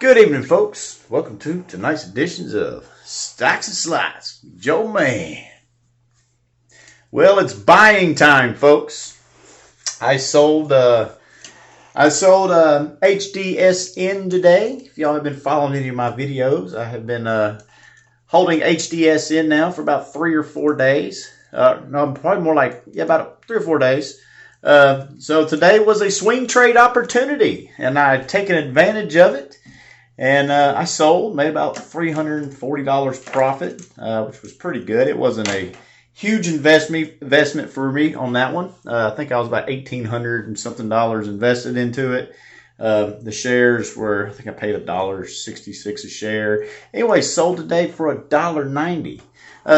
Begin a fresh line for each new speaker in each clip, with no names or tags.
Good evening, folks. Welcome to tonight's editions of Stocks and Slides with Joe Man. Well, it's buying time, folks. I sold HDSN today. If y'all have been following any of my videos, I have been holding HDSN now for about 3 or 4 days. No, probably more like about 3 or 4 days. So today was a swing trade opportunity, and I've taken advantage of it. And I sold, made about $340 profit, which was pretty good. It wasn't a huge investment for me on that one. I think I was about $1,800 and something invested into it. The shares were, I think I paid $1.66 a share. Anyway, sold today for $1.90.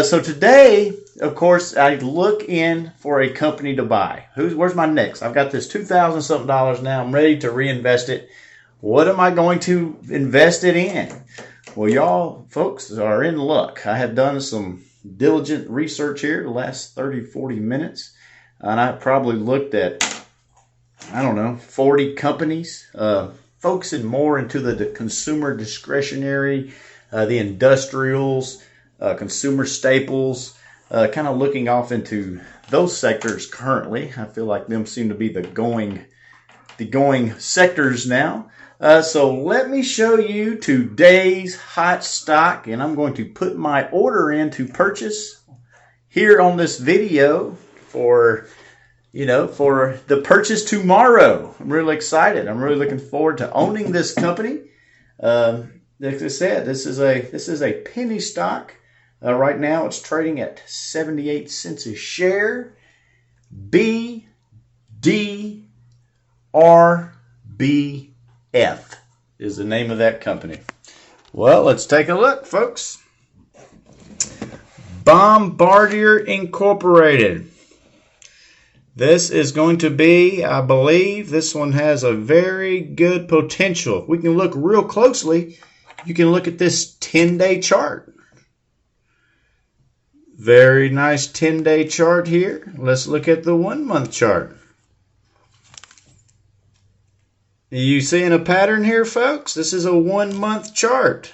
So today, of course, I look in for a company to buy. Where's my next? I've got this $2,000 something now. I'm ready to reinvest it. What am I going to invest it in? Well, y'all folks are in luck. I have done some diligent research here the last 30, 40 minutes. And I probably looked at, 40 companies, focusing more into the consumer discretionary, the industrials, consumer staples, kind of looking off into those sectors currently. I feel like them seem to be the going sectors now. So let me show you today's hot stock, and I'm going to put my order in to purchase here on this video for the purchase tomorrow. I'm really excited. I'm really looking forward to owning this company. Like I said, this is a penny stock. Right now it's trading at 78 cents a share. BDRBF is the name of that company. Well, let's take a look, folks. Bombardier Incorporated. This is going to be, I believe, this one has a very good potential. We can look real closely. You can look at this 10-day chart. Very nice 10-day chart here. Let's look at the 1-month chart. You seeing a pattern here, folks? This is a 1-month chart.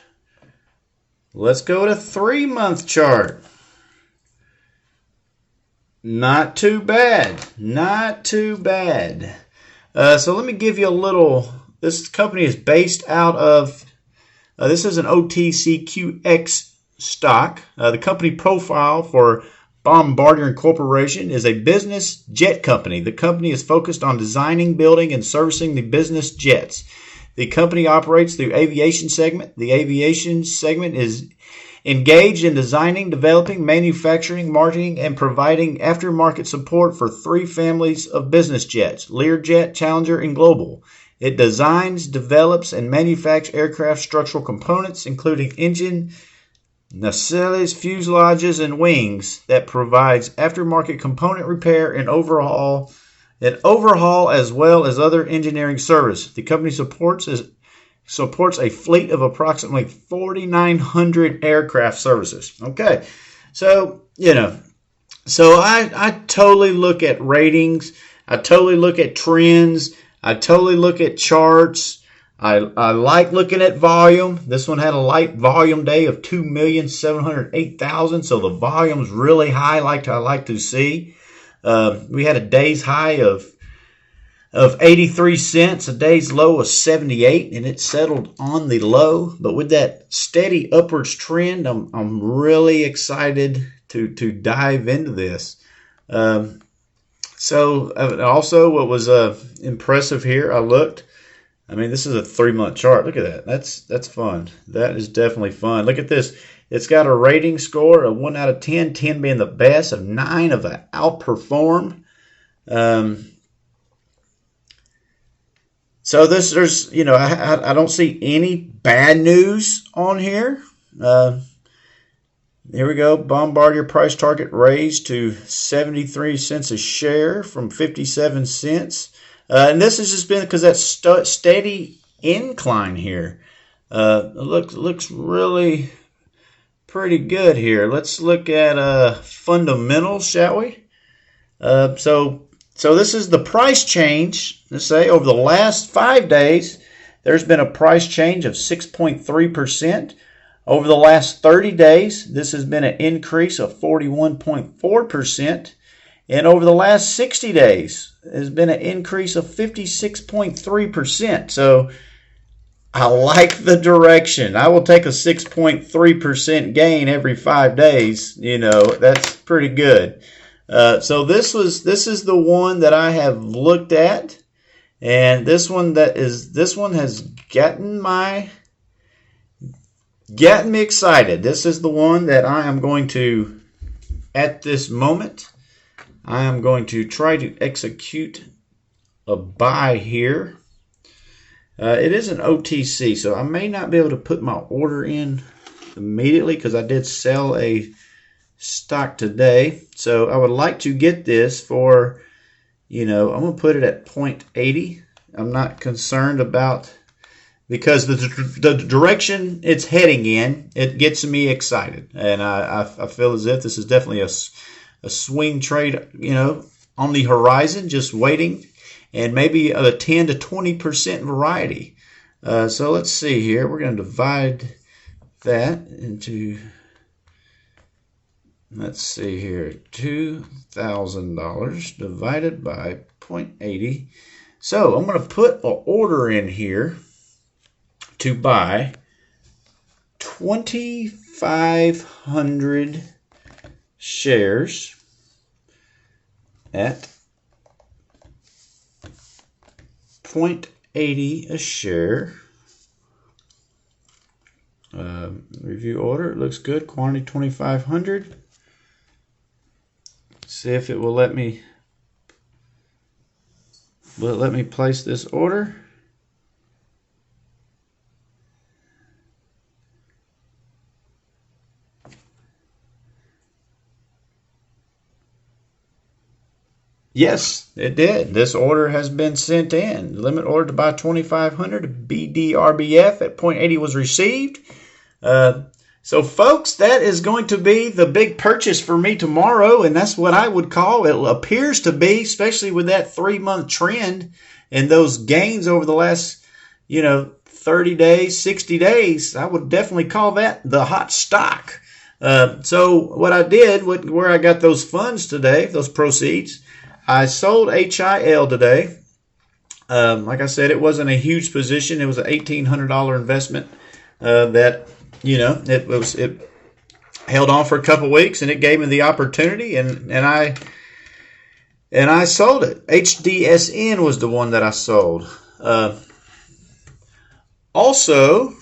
Let's go to 3-month chart. Not too bad. Not too bad. So let me give you a little. This company is based out of, this is an OTCQX stock. The company profile for Bombardier Incorporation is a business jet company. The company is focused on designing, building, and servicing the business jets. The company operates through aviation segment. The aviation segment is engaged in designing, developing, manufacturing, marketing, and providing aftermarket support for 3 families of business jets: Learjet, Challenger, and Global. It designs, develops, and manufactures aircraft structural components, including engine, nacelles, fuselages, and wings, that provides aftermarket component repair and overhaul as well as other engineering service. The company supports a fleet of approximately 4,900 aircraft services. Okay, so I totally look at ratings. I totally look at trends. I totally look at charts. I like looking at volume. This one had a light volume day of 2,708,000, so the volume's really high, like I like to see. We had a day's high of 83 cents, a day's low of 78, and it settled on the low. But with that steady upwards trend, I'm really excited to dive into this. So also, what was impressive here, I looked. I mean, this is a 3-month chart. Look at that. That's fun. That is definitely fun. Look at this. It's got a rating score of 1 out of 10, 10 being the best, of 9 of the outperformed. So there's I don't see any bad news on here. Here we go. Bombardier price target raised to 73 cents a share from 57 cents. And this has just been because that steady incline here. It looks really pretty good here. Let's look at fundamentals, shall we? So this is the price change, let's say, over the last 5 days. there's been a price change of 6.3%. Over the last 30 days, this has been an increase of 41.4%. And over the last 60 days, there's been an increase of 56.3%. So I like the direction. I will take a 6.3% gain every 5 days. You know, that's pretty good. So this is the one that I have looked at, and this one has gotten me excited. This is the one that I am going to, at this moment, I am going to try to execute a buy here. It is an OTC, so I may not be able to put my order in immediately because I did sell a stock today. So I would like to get this for, I'm going to put it at 0.80. I'm not concerned about, because the direction it's heading in, it gets me excited. And I feel as if this is definitely a swing trade, on the horizon, just waiting, and maybe a 10 to 20% variety. So let's see here. We're going to divide that into, let's see here, $2,000 divided by 0.80. So I'm going to put an order in here to buy 2,500 shares at 0.80 a share. Review order. It looks good. Quantity 2,500. See if it will let me. Will it let me place this order? Yes, it did. This order has been sent in. Limit order to buy 2,500. BDRBF at 0.80 was received. So, folks, that is going to be the big purchase for me tomorrow, and that's what I would call it. Appears to be, especially with that 3-month trend and those gains over the last, 30 days, 60 days. I would definitely call that the hot stock. So what I did, where I got those funds today, those proceeds, I sold HIL today. Like I said, it wasn't a huge position. It was an $1,800 investment that, it held on for a couple weeks, and it gave me the opportunity, and I sold it. HDSN was the one that I sold. So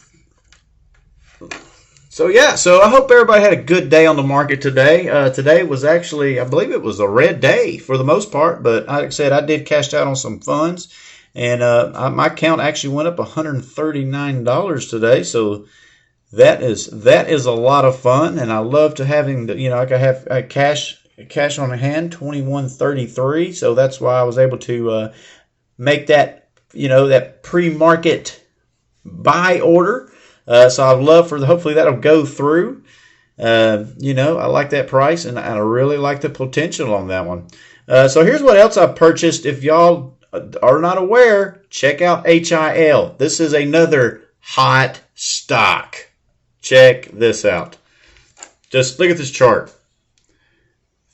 I hope everybody had a good day on the market today. Today was actually, I believe it was a red day for the most part, but like I said, I did cash out on some funds, and my account actually went up $139 today. So that is a lot of fun, and I love to having I could have cash on hand, $21.33. So that's why I was able to make that that pre-market buy order. So I'd love hopefully that'll go through. I like that price, and I really like the potential on that one. So here's what else I purchased. If y'all are not aware, check out HIL. This is another hot stock. Check this out. Just look at this chart.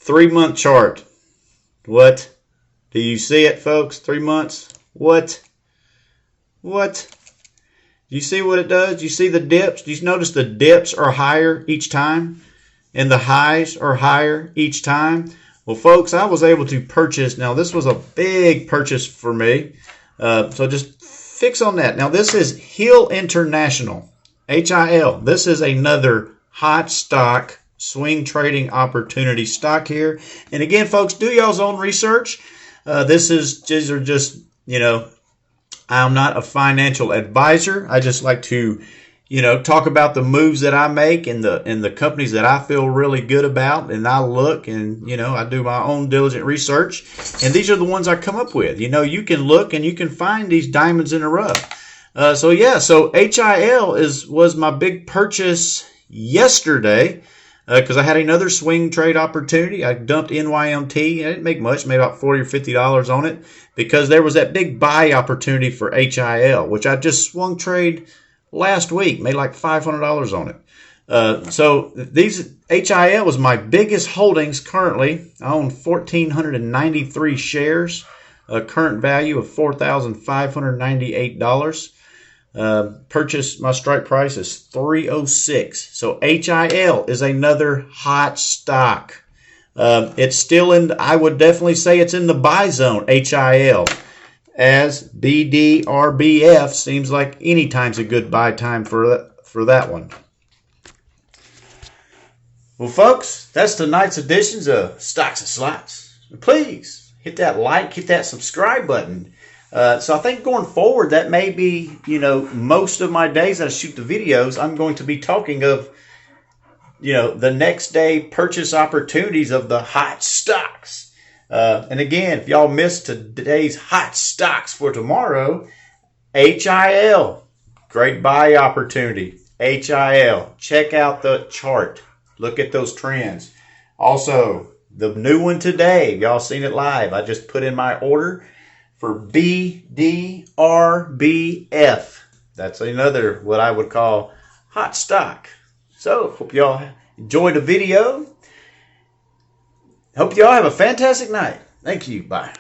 3-month chart. What? Do you see it, folks? 3 months. What? Do you see what it does? Do you see the dips? Do you notice the dips are higher each time? And the highs are higher each time? Well, folks, I was able to purchase. Now, this was a big purchase for me. So just fix on that. Now, this is HIL International. HIL. This is another hot stock swing trading opportunity stock here. And again, folks, do y'all's own research. These are just, I'm not a financial advisor. I just like to, talk about the moves that I make and the companies that I feel really good about. And I look and, I do my own diligent research. And these are the ones I come up with. You can look and you can find these diamonds in the rough. So HIL was my big purchase yesterday. because I had another swing trade opportunity. I dumped NYMT. I didn't make much, made about $40 or $50 on it, because there was that big buy opportunity for HIL, which I just swung trade last week, made like $500 on it. So these HIL was my biggest holdings currently. I own 1,493 shares, a current value of $4,598. Purchase, my strike price is 306. So HIL is another hot stock. It's still in, I would definitely say it's in the buy zone, HIL. As BDRBF seems like any time's a good buy time for that one. Well, folks, that's tonight's editions of Stocks and Slots. Please hit that like, hit that subscribe button. So I think going forward, that may be, most of my days that I shoot the videos, I'm going to be talking of, the next day purchase opportunities of the hot stocks. And again, if y'all missed today's hot stocks for tomorrow, HIL, great buy opportunity. HIL, check out the chart. Look at those trends. Also, the new one today, y'all seen it live. I just put in my order for BDRBF. That's another, what I would call, hot stock. So, hope y'all enjoyed the video. Hope y'all have a fantastic night. Thank you. Bye.